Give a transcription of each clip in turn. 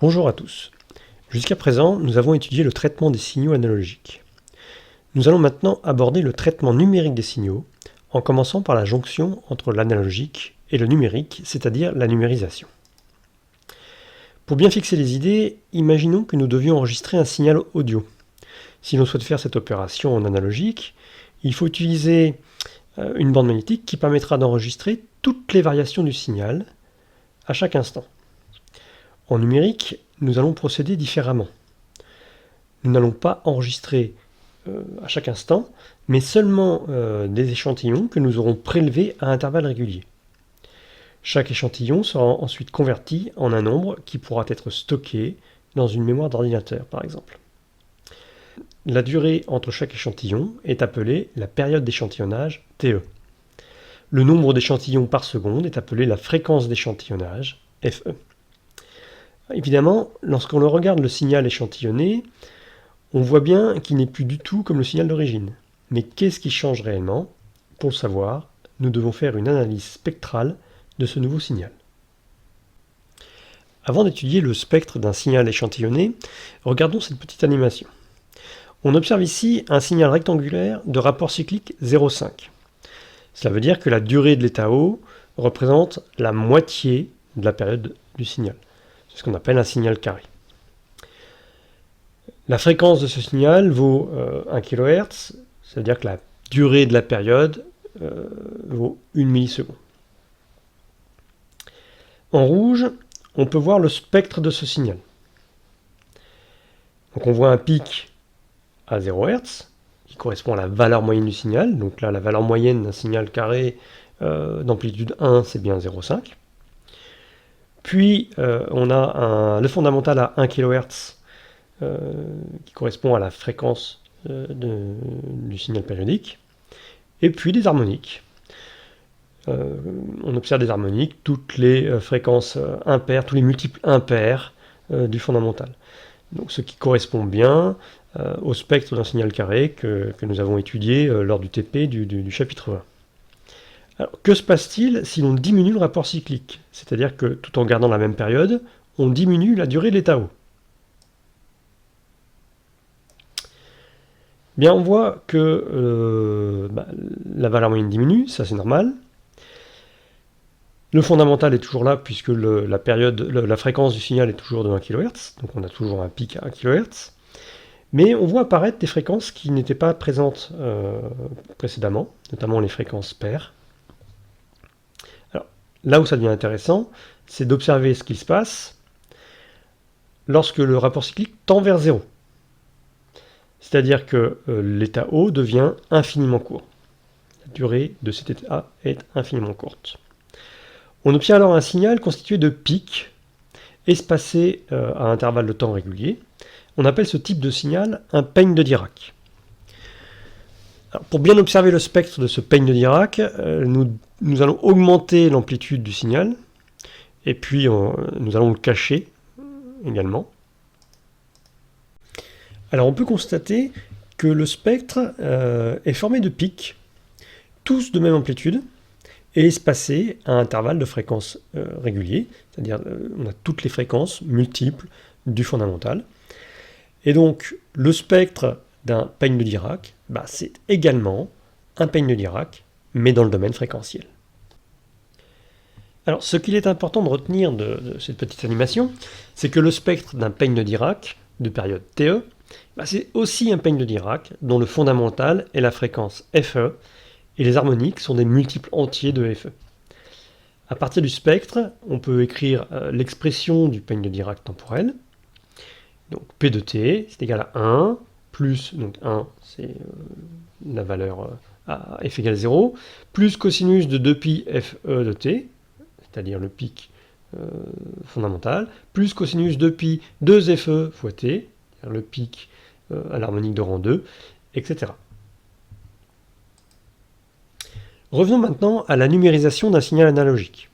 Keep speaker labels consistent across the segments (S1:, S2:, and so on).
S1: Bonjour à tous. Jusqu'à présent, nous avons étudié le traitement des signaux analogiques. Nous allons maintenant aborder le traitement numérique des signaux, en commençant par la jonction entre l'analogique et le numérique, c'est-à-dire la numérisation. Pour bien fixer les idées, imaginons que nous devions enregistrer un signal audio. Si l'on souhaite faire cette opération en analogique, il faut utiliser une bande magnétique qui permettra d'enregistrer toutes les variations du signal à chaque instant. En numérique, nous allons procéder différemment. Nous n'allons pas enregistrer à chaque instant, mais seulement des échantillons que nous aurons prélevés à intervalles réguliers. Chaque échantillon sera ensuite converti en un nombre qui pourra être stocké dans une mémoire d'ordinateur, par exemple. La durée entre chaque échantillon est appelée la période d'échantillonnage, TE. Le nombre d'échantillons par seconde est appelé la fréquence d'échantillonnage, FE. Évidemment, lorsqu'on regarde le signal échantillonné, on voit bien qu'il n'est plus du tout comme le signal d'origine. Mais qu'est-ce qui change réellement? Pour le savoir, nous devons faire une analyse spectrale de ce nouveau signal. Avant d'étudier le spectre d'un signal échantillonné, regardons cette petite animation. On observe ici un signal rectangulaire de rapport cyclique 0,5. Cela veut dire que la durée de l'état haut représente la moitié de la période du signal. C'est ce qu'on appelle un signal carré. La fréquence de ce signal vaut 1 kHz, ça veut dire que la durée de la période vaut 1 milliseconde. En rouge, on peut voir le spectre de ce signal. Donc on voit un pic à 0 Hz, qui correspond à la valeur moyenne du signal. Donc là, la valeur moyenne d'un signal carré d'amplitude 1, c'est bien 0,5. Puis on a le fondamental à 1 kHz qui correspond à la fréquence du signal périodique. Et puis des harmoniques. On observe des harmoniques, toutes les fréquences impaires, tous les multiples impairs du fondamental. Donc ce qui correspond bien au spectre d'un signal carré que nous avons étudié lors du TP du chapitre 20. Alors, que se passe-t-il si l'on diminue le rapport cyclique? C'est-à-dire que tout en gardant la même période, on diminue la durée de l'état haut. Bien, on voit que la valeur moyenne diminue, ça c'est normal. Le fondamental est toujours là puisque la fréquence du signal est toujours de 1 kHz, donc on a toujours un pic à 1 kHz. Mais on voit apparaître des fréquences qui n'étaient pas présentes précédemment, notamment les fréquences paires. Alors, là où ça devient intéressant, c'est d'observer ce qui se passe lorsque le rapport cyclique tend vers 0. C'est-à-dire que l'état haut devient infiniment court. La durée de cet état est infiniment courte. On obtient alors un signal constitué de pics espacés à intervalles de temps réguliers. On appelle ce type de signal un peigne de Dirac. Alors, pour bien observer le spectre de ce peigne de Dirac, nous allons augmenter l'amplitude du signal, et puis nous allons le cacher également. Alors on peut constater que le spectre est formé de pics, tous de même amplitude, et espacés à intervalles de fréquences réguliers, c'est-à-dire on a toutes les fréquences multiples du fondamental. Et donc le spectre d'un peigne de Dirac, c'est également un peigne de Dirac, mais dans le domaine fréquentiel. Alors ce qu'il est important de retenir de cette petite animation, c'est que le spectre d'un peigne de Dirac, de période TE, c'est aussi un peigne de Dirac dont le fondamental est la fréquence FE, et les harmoniques sont des multiples entiers de FE. À partir du spectre, on peut écrire l'expression du peigne de Dirac temporel. Donc P de T, c'est égal à 1, plus, donc 1, c'est la valeur à F égale 0, plus cosinus de 2pi FE de T, c'est-à-dire le pic fondamental, plus cosinus de pi 2FE fois T, c'est-à-dire le pic à l'harmonique de rang 2, etc. Revenons maintenant à la numérisation d'un signal analogique.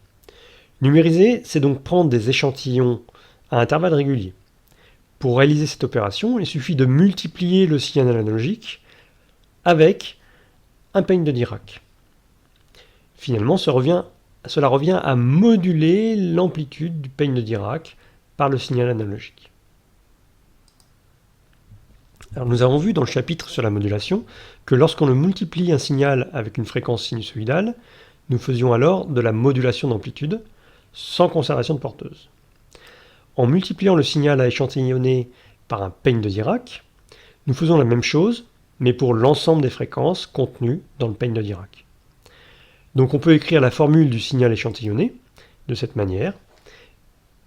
S1: Numériser, c'est donc prendre des échantillons à intervalles réguliers. Pour réaliser cette opération, il suffit de multiplier le signal analogique avec un peigne de Dirac. Finalement, cela revient à moduler l'amplitude du peigne de Dirac par le signal analogique. Alors, nous avons vu dans le chapitre sur la modulation que lorsqu'on multiplie un signal avec une fréquence sinusoïdale, nous faisions alors de la modulation d'amplitude sans conservation de porteuse. En multipliant le signal à échantillonner par un peigne de Dirac, nous faisons la même chose, mais pour l'ensemble des fréquences contenues dans le peigne de Dirac. Donc on peut écrire la formule du signal échantillonné de cette manière.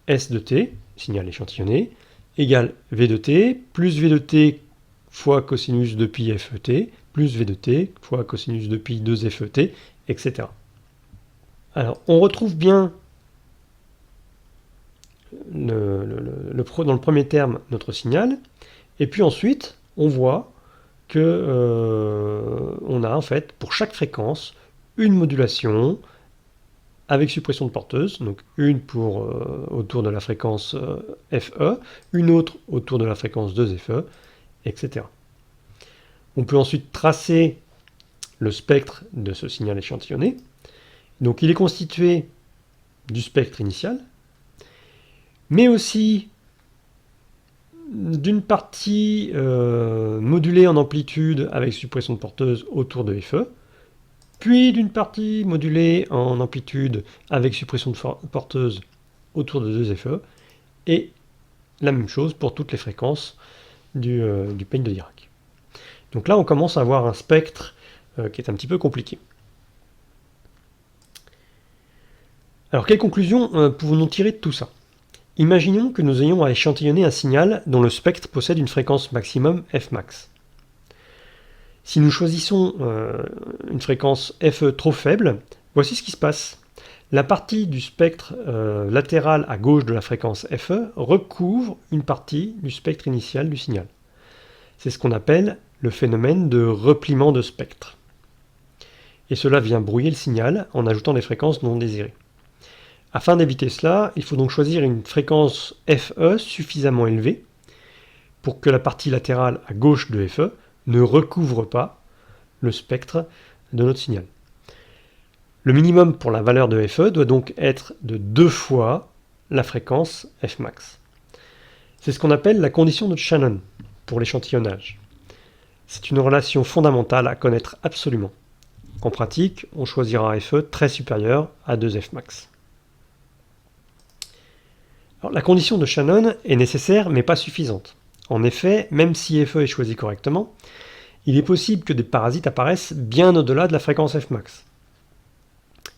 S1: S de t, signal échantillonné, égale V de t, plus V de t fois cosinus de pi FET, plus V de t fois cosinus de pi 2 FET, etc. Alors, on retrouve bien dans le premier terme notre signal, et puis ensuite, on voit que on a en fait, pour chaque fréquence, une modulation avec suppression de porteuse, donc une autour de la fréquence FE, une autre autour de la fréquence 2FE, etc. On peut ensuite tracer le spectre de ce signal échantillonné. Donc il est constitué du spectre initial, mais aussi d'une partie modulée en amplitude avec suppression de porteuse autour de FE, puis d'une partie modulée en amplitude avec suppression de porteuse autour de 2FE, et la même chose pour toutes les fréquences du peigne de Dirac. Donc là, on commence à avoir un spectre qui est un petit peu compliqué. Alors, quelles conclusions pouvons-nous tirer de tout ça? Imaginons que nous ayons à échantillonner un signal dont le spectre possède une fréquence maximum Fmax. Si nous choisissons une fréquence Fe trop faible, voici ce qui se passe. La partie du spectre latéral à gauche de la fréquence Fe recouvre une partie du spectre initial du signal. C'est ce qu'on appelle le phénomène de repliement de spectre. Et cela vient brouiller le signal en ajoutant des fréquences non désirées. Afin d'éviter cela, il faut donc choisir une fréquence Fe suffisamment élevée pour que la partie latérale à gauche de Fe ne recouvre pas le spectre de notre signal. Le minimum pour la valeur de Fe doit donc être de 2 fois la fréquence Fmax. C'est ce qu'on appelle la condition de Shannon pour l'échantillonnage. C'est une relation fondamentale à connaître absolument. En pratique, on choisira Fe très supérieur à 2 Fmax. Alors, la condition de Shannon est nécessaire mais pas suffisante. En effet, même si Fe est choisi correctement, il est possible que des parasites apparaissent bien au-delà de la fréquence Fmax.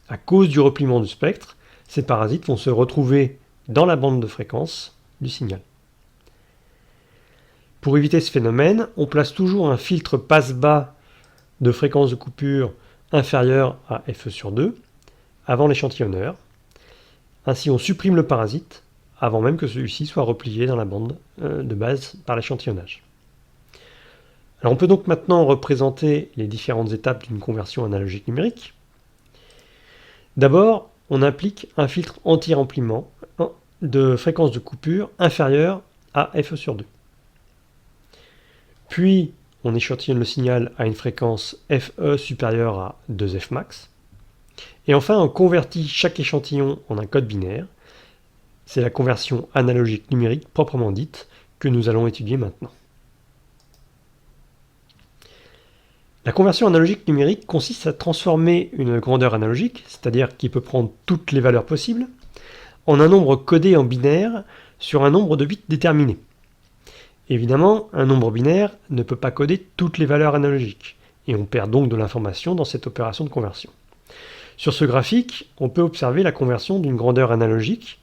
S1: À cause du repliement du spectre, ces parasites vont se retrouver dans la bande de fréquence du signal. Pour éviter ce phénomène, on place toujours un filtre passe-bas de fréquence de coupure inférieure à Fe sur 2 avant l'échantillonneur. Ainsi, on supprime le parasite avant même que celui-ci soit replié dans la bande de base par l'échantillonnage. Alors on peut donc maintenant représenter les différentes étapes d'une conversion analogique numérique. D'abord, on applique un filtre anti-rempliement de fréquence de coupure inférieure à Fe sur 2. Puis, on échantillonne le signal à une fréquence Fe supérieure à 2 Fmax. Et enfin, on convertit chaque échantillon en un code binaire. C'est la conversion analogique numérique proprement dite que nous allons étudier maintenant. La conversion analogique numérique consiste à transformer une grandeur analogique, c'est-à-dire qui peut prendre toutes les valeurs possibles, en un nombre codé en binaire sur un nombre de bits déterminé. Évidemment, un nombre binaire ne peut pas coder toutes les valeurs analogiques, et on perd donc de l'information dans cette opération de conversion. Sur ce graphique, on peut observer la conversion d'une grandeur analogique,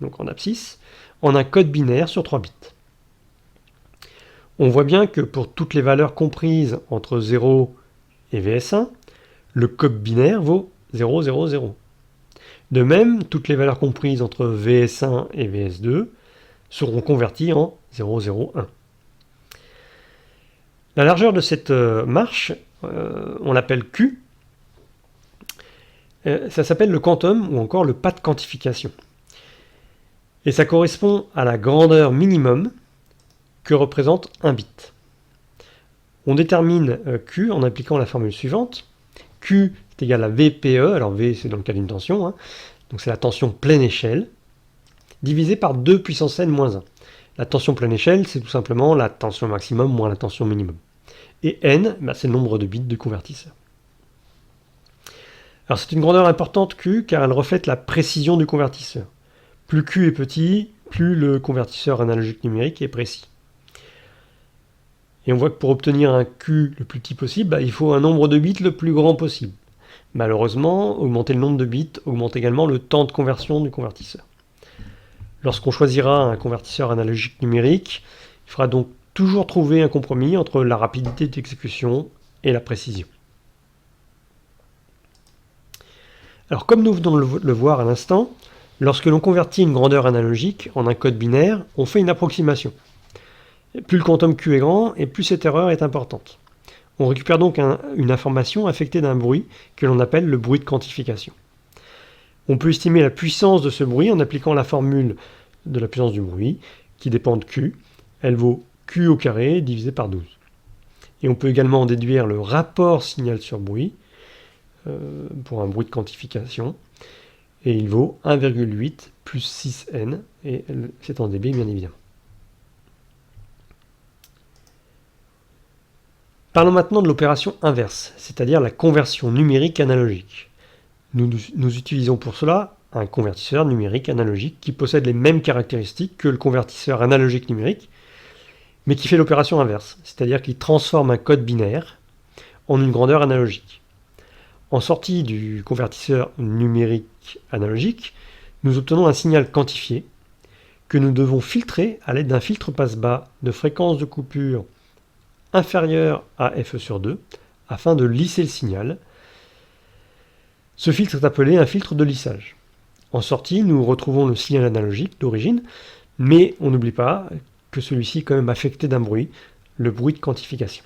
S1: donc en abscisse, en un code binaire sur 3 bits. On voit bien que pour toutes les valeurs comprises entre 0 et VS1, le code binaire vaut 0, 0, 0. De même, toutes les valeurs comprises entre VS1 et VS2 seront converties en 0, 0, 1. La largeur de cette marche, on l'appelle Q. Ça s'appelle le quantum ou encore le pas de quantification. Et ça correspond à la grandeur minimum que représente un bit. On détermine Q en appliquant la formule suivante. Q est égal à VPE, alors V c'est dans le cas d'une tension, donc c'est la tension pleine échelle, divisé par 2 puissance n moins 1. La tension pleine échelle, c'est tout simplement la tension maximum moins la tension minimum. Et n, c'est le nombre de bits du convertisseur. Alors c'est une grandeur importante Q, car elle reflète la précision du convertisseur. Plus Q est petit, plus le convertisseur analogique numérique est précis. Et on voit que pour obtenir un Q le plus petit possible, il faut un nombre de bits le plus grand possible. Malheureusement, augmenter le nombre de bits augmente également le temps de conversion du convertisseur. Lorsqu'on choisira un convertisseur analogique numérique, il faudra donc toujours trouver un compromis entre la rapidité d'exécution et la précision. Alors comme nous venons de le voir à l'instant, lorsque l'on convertit une grandeur analogique en un code binaire, on fait une approximation. Plus le quantum Q est grand, et plus cette erreur est importante. On récupère donc une information affectée d'un bruit que l'on appelle le bruit de quantification. On peut estimer la puissance de ce bruit en appliquant la formule de la puissance du bruit, qui dépend de Q. Elle vaut Q au carré divisé par 12. Et on peut également en déduire le rapport signal sur bruit, pour un bruit de quantification, et il vaut 1,8 plus 6n, et c'est en dB bien évidemment. Parlons maintenant de l'opération inverse, c'est-à-dire la conversion numérique analogique. Nous utilisons pour cela un convertisseur numérique analogique qui possède les mêmes caractéristiques que le convertisseur analogique numérique, mais qui fait l'opération inverse, c'est-à-dire qu'il transforme un code binaire en une grandeur analogique. En sortie du convertisseur numérique analogique, nous obtenons un signal quantifié que nous devons filtrer à l'aide d'un filtre passe-bas de fréquence de coupure inférieure à FE sur 2 afin de lisser le signal. Ce filtre est appelé un filtre de lissage. En sortie, nous retrouvons le signal analogique d'origine, mais on n'oublie pas que celui-ci est quand même affecté d'un bruit, le bruit de quantification.